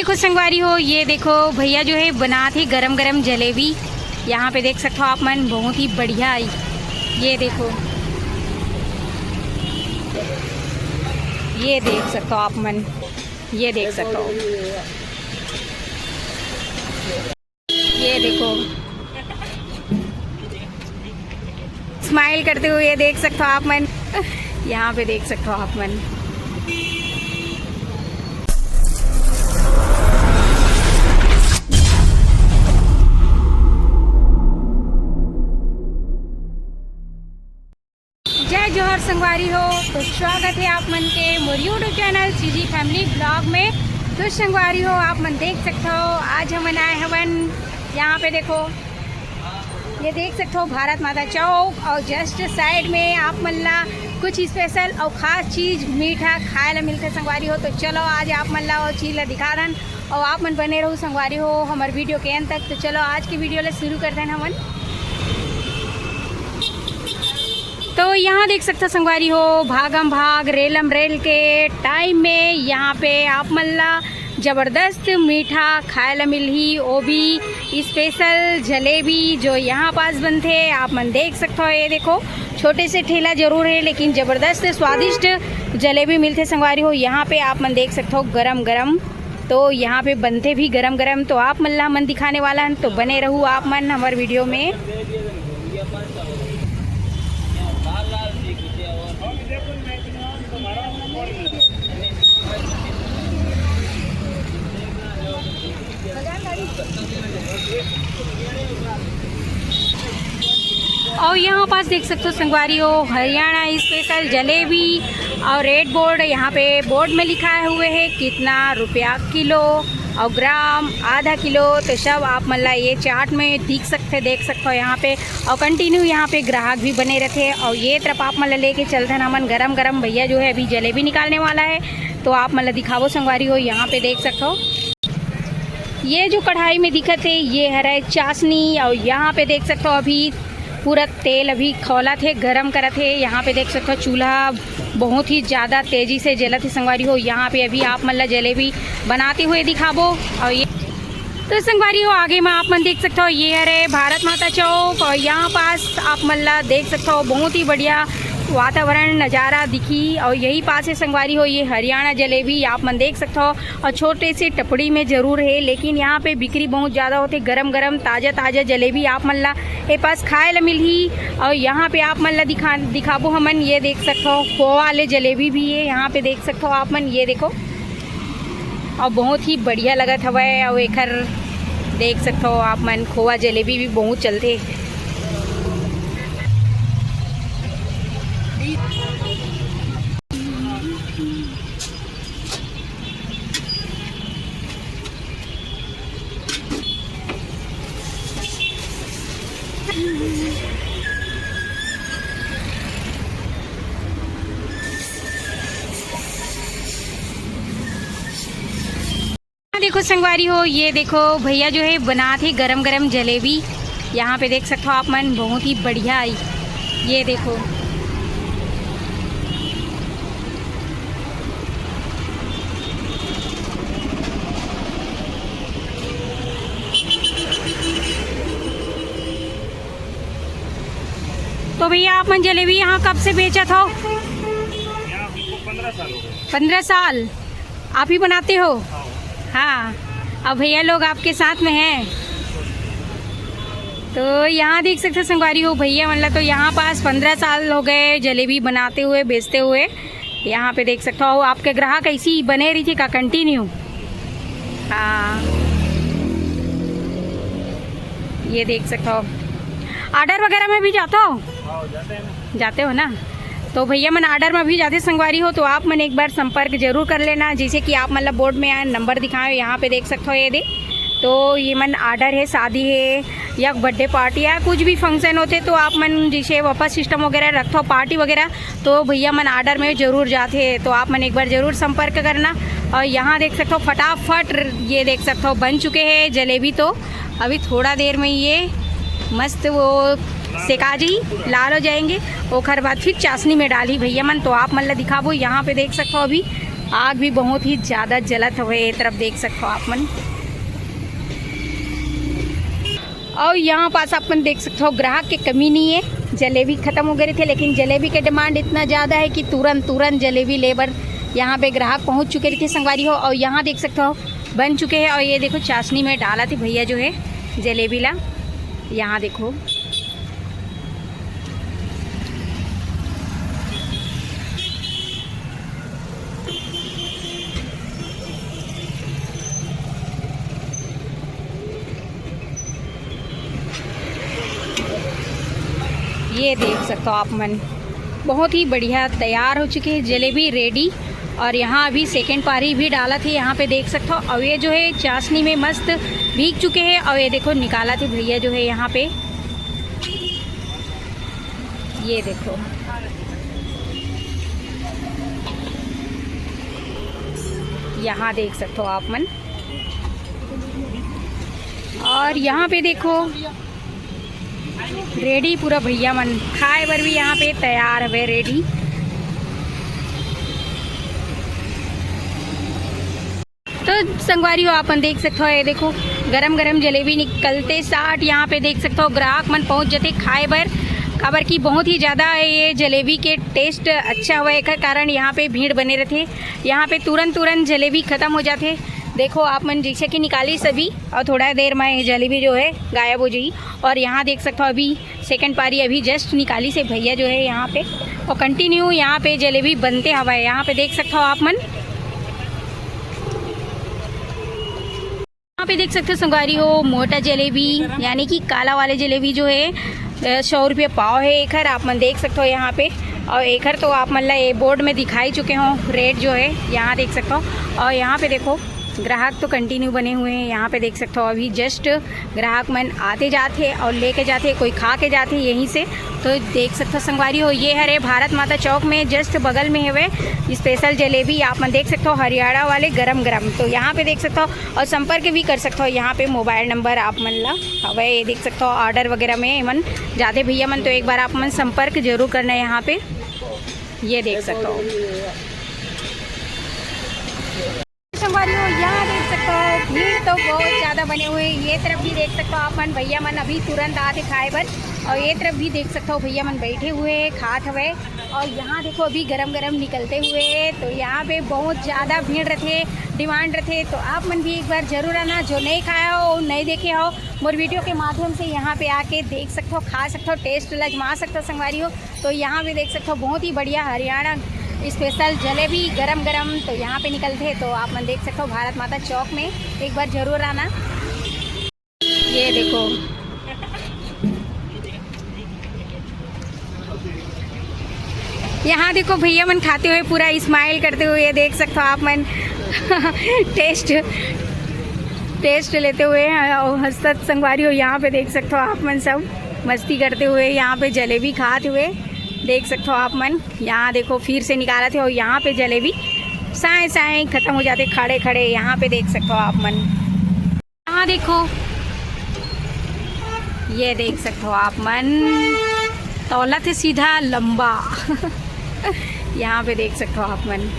देखो संगवारी हो, ये देखो भैया जो है बनाते गरम गरम जलेबी। यहाँ पे देख सकते हो आप मन, बहुत ही बढ़िया आई। ये देखो, ये देख सकते हो आप मन, ये देख सकते हो, ये देखो स्माइल करते हुए, ये देख सकते हो आप मन। यहाँ पे देख सकते हो आप मन। जय जोहर संगवारी हो, तो स्वागत है आप मन के मोर YouTube channel CG family blog में। तो संगवारी हो, आप मन देख सकते हो आज हम आए हवन। यहाँ पे देखो, ये देख सकते हो भारत माता चौक, और जस्ट साइड में आप मन ला कुछ स्पेशल और ख़ास चीज़ मीठा खाए ला मिलते संगवारी हो। तो चलो आज आप मन ला और चीज़ ला दिखा दन, और आप मन बने रहो संगवारी हो हमारे वीडियो के अंत तक। तो चलो आज की वीडियो ला शुरू करते हैं हमन। तो यहाँ देख सकते हो संगवारी हो, भागम भाग रेलम रेल के टाइम में यहाँ पे आप मन ला ज़बरदस्त मीठा खाए ला मिलही, वो भी स्पेशल जलेबी जो यहाँ पास बनते। आप मन देख सकते हो, ये देखो छोटे से ठेला जरूर है लेकिन ज़बरदस्त स्वादिष्ट जलेबी मिलते संगवारी हो। यहाँ पे आप मन देख सकते हो गरम गरम, तो यहाँ पे बनते भी गरम गरम। तो आप मन ला मन दिखाने वाला है, तो बने रहूँ आप मन हमारे वीडियो में। और यहाँ पास देख सकते हो संगवारी हो, हरियाणा स्पेशल जलेबी, और रेड बोर्ड यहाँ पे बोर्ड में लिखा हुए है कितना रुपया किलो और ग्राम आधा किलो। तो सब आप मतलब ये चार्ट में देख सकते हो यहाँ पे। और कंटिन्यू यहाँ पे ग्राहक भी बने रहते। और ये तरफ आप मतलब लेके चलते हैं हमन गरम गरम। भैया जो है अभी जलेबी निकालने वाला है, तो आप मतलब दिखावो संगवारी हो। यहाँ पे देख सकते हो, ये जो कढ़ाई में दिखत है ये है चाशनी, और यहाँ पे देख सकते हो अभी पूरा तेल अभी खौला थे, गरम करत है। यहाँ पे देख सकते हो चूल्हा बहुत ही ज़्यादा तेज़ी से जलत है संगवारी हो। यहाँ पे अभी आप मतलब जलेबी बनाते हुए दिखाबो। और ये तो संगवारी हो आगे में आप मन देख सकते हो, ये है भारत माता चौक, और यहाँ पास आप मतलब देख सकते हो बहुत ही बढ़िया वातावरण नज़ारा दिखी। और यही पास है संगवारी हो ये हरियाणा जलेबी, आप मन देख सकते हो। और छोटे से टपड़ी में ज़रूर है लेकिन यहाँ पे बिक्री बहुत ज़्यादा होते। गरम गरम ताज़ा ताज़ा जलेबी आप मन ला ए पास खाए ला मिलही। और यहाँ पे आप मन ला दिखाबो हमन, ये देख सकते हो खोआ वाले जलेबी भी है यहाँ पे देख सकते हो आप मन, ये देखो। और बहुत ही बढ़िया लगत हवे। और एक देख सकते हो आप मन, खोआ जलेबी भी बहुत चलते। देखो संगवारी हो, ये देखो भैया जो है बनाते गरम गरम जलेबी। यहाँ पे देख सकते हो आप मन, बहुत ही बढ़िया आई। ये देखो, तो भैया आप मन जलेबी यहाँ कब से बेचा था? 15 साल हो गए। 15 साल आप ही बनाते हो? हाँ। अब भैया लोग आपके साथ में हैं। तो यहाँ देख सकते संगवारी हो भैया मतलब, तो यहाँ पास 15 साल हो गए जलेबी बनाते हुए बेचते हुए। यहाँ पे देख सकते हो आपके ग्राहक ऐसी बने रही थी का कंटिन्यू। हाँ, ये देख सकते हो। ऑर्डर वगैरह में भी जाते हो? जाते हो ना। तो भैया मन आर्डर में भी जाते संगवारी हो, तो आप मन एक बार संपर्क जरूर कर लेना। जैसे कि आप मतलब बोर्ड में आए नंबर दिखाएं, यहाँ पे देख सकते हो ये दे। तो ये मन आर्डर है, शादी है या बर्थडे पार्टी या कुछ भी फंक्शन होते, तो आप मन जैसे वापस सिस्टम वगैरह रखते हो पार्टी वगैरह, तो भैया मन आर्डर में ज़रूर जाते हैं। तो आप मन एक बार ज़रूर संपर्क करना। और यहाँ देख सकते हो फटाफट ये देख सकते हो बन चुके हैं जलेबी। तो अभी थोड़ा देर में ये मस्त वो सेकाजी लाल हो जाएंगे, ओखर बाद फिर चाशनी में डाली भैया मन। तो आप मतलब दिखाबो, यहाँ पे देख सकते हो अभी आग भी बहुत ही ज़्यादा जलत हुए ये तरफ देख सकते हो आप मन। और यहाँ पास अपन देख सकते हो ग्राहक के कमी नहीं है, जलेबी ख़त्म हो गए थे, लेकिन जलेबी के डिमांड इतना ज़्यादा है कि तुरंत जलेबी लेबर यहाँ पे ग्राहक पहुँच चुके थे संगवारी हो। और यहाँ देख सकते हो बन चुके हैं। और ये देखो चाशनी में डाला थे भैया जो है जलेबी ला, यहाँ देखो। ये देख सकते हो आप मन, बहुत ही बढ़िया तैयार हो चुकी है जलेबी रेडी। और यहाँ अभी सेकेंड पारी भी डाला थे, यहाँ पे देख सकते हो। और ये जो है चाशनी में मस्त भीग चुके हैं। और ये देखो निकाला थे भैया जो है यहाँ पे, ये देखो। यहाँ देख सकते हो आप मन। और यहाँ पे देखो रेडी पूरा भैया मन खाए बर भी यहाँ पे तैयार है रेडी। तो संगवारी हो आपन देख सकते हो, ये देखो गरम गरम जलेबी निकलते साथ यहाँ पे देख सकते हो ग्राहक मन पहुँच जाते खाए बर। खबर की बहुत ही ज़्यादा ये जलेबी के टेस्ट अच्छा हुआ है, कारण यहाँ पे भीड़ बने रहते, यहाँ पे तुरंत जलेबी ख़त्म हो जाते। देखो आप मन जैसे कि निकाली सभी और थोड़ा देर में जलेबी जो है गायब हो जाएगी। और यहाँ देख सकते हो अभी सेकंड पारी अभी जस्ट निकाली से भैया जो है यहाँ पे, और कंटिन्यू यहाँ पे जलेबी बनते हवा है। यहाँ पे देख सकते हो आप मन, यहाँ पे देख सकते हो संगवारी हो मोटा जलेबी यानी कि काला वाले जलेबी जो है 100 रुपये पाव है एकर, आप मन देख सकते हो यहाँ पे। और एकर तो आप मतलब ये बोर्ड में दिखाई चुके हो रेट जो है, यहाँ देख सकते हो। और यहाँ पे देखो ग्राहक तो कंटिन्यू बने हुए हैं, यहाँ पे देख सकते हो अभी जस्ट ग्राहक मन आते जाते और लेके जाते, कोई खा के जाते यहीं से। तो देख सकते हो संगवारी हो, ये हरे भारत माता चौक में जस्ट बगल में है वे स्पेशल जलेबी, आप मन देख सकते हो हरियाणा वाले गरम गरम। तो यहाँ पे देख सकते हो और संपर्क भी कर सकते हो, यहाँ पे मोबाइल नंबर आप मन ला हवे, ये देख सकते हो ऑर्डर वगैरह में मन जाते भैया मन, तो एक बार आप मन संपर्क जरूर करना है यहाँ पे, ये देख सकते हो संगवारी हो। यहाँ देख सकते हो भीड़ तो बहुत ज़्यादा बने हुए, ये तरफ भी देख सकते हो आप मन भैया मन अभी तुरंत आते खाए बर। और ये तरफ भी देख सकते हो भैया मन बैठे हुए खात हुए। और यहाँ देखो अभी गरम गरम निकलते हुए, तो यहाँ पे बहुत ज़्यादा भीड़ रहते, डिमांड रहते। तो आप मन भी एक बार जरूर आना, जो नहीं खाया हो नहीं देखे हो मोर वीडियो के माध्यम से यहाँ पे आके देख सकते हो, खा सकते हो, टेस्ट लजमा सकते हो संगवारी हो। तो यहाँ पे देख सकते हो बहुत ही बढ़िया हरियाणा स्पेशल जलेबी गरम गरम तो यहाँ पे निकलते हैं। तो आप मन देख सकते हो भारत माता चौक में, एक बार ज़रूर आना। ये देखो यहाँ देखो भैया मन खाते हुए पूरा स्माइल करते हुए, ये देख सकते हो आप मन टेस्ट लेते हुए और हंसत संगवारी हो। यहाँ पे देख सकते हो आप मन सब मस्ती करते हुए यहाँ पे जलेबी खाते हुए, देख सकते हो आप मन। यहाँ देखो फिर से निकाला थे और यहाँ पे जलेबी साए ख़त्म हो जाते खड़े खड़े, यहाँ पे देख सकते हो आप मन। यहाँ देखो ये देख सकते हो आप मन, तौला थे सीधा लंबा यहाँ पे देख सकते हो आप मन।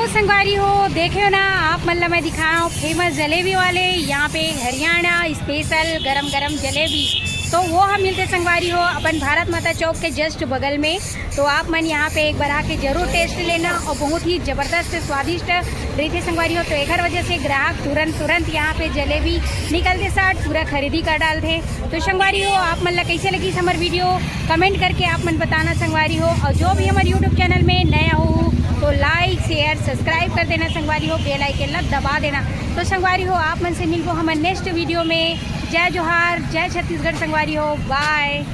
संगवारी हो देखे हो ना आप, मतलब मैं दिखाया हूँ फेमस जलेबी वाले, यहाँ पे हरियाणा स्पेशल गरम गरम जलेबी, तो वो हम मिलते संगवारी हो अपन भारत माता चौक के जस्ट बगल में। तो आप मन यहाँ पे एक बार आके जरूर टेस्ट लेना, और बहुत ही ज़बरदस्त स्वादिष्ट रहते संगवारी हो। तो एक वजह से ग्राहक तुरंत यहाँ पे जलेबी निकलते साथ पूरा खरीदी कर डालते। तो संगवारी हो आप मन कैसे लगी हमारी वीडियो कमेंट करके आप मन बताना संगवारी हो। और जो भी हमारे यूट्यूब चैनल में नया हो तो लाइक शेयर सब्सक्राइब कर देना संगवारी हो, बेल आइकन दबा देना। तो संगवारी हो आप मन से मिलबो हमारे नेक्स्ट वीडियो में। जय जोहार, जय छत्तीसगढ़ संगवारी हो, बाय।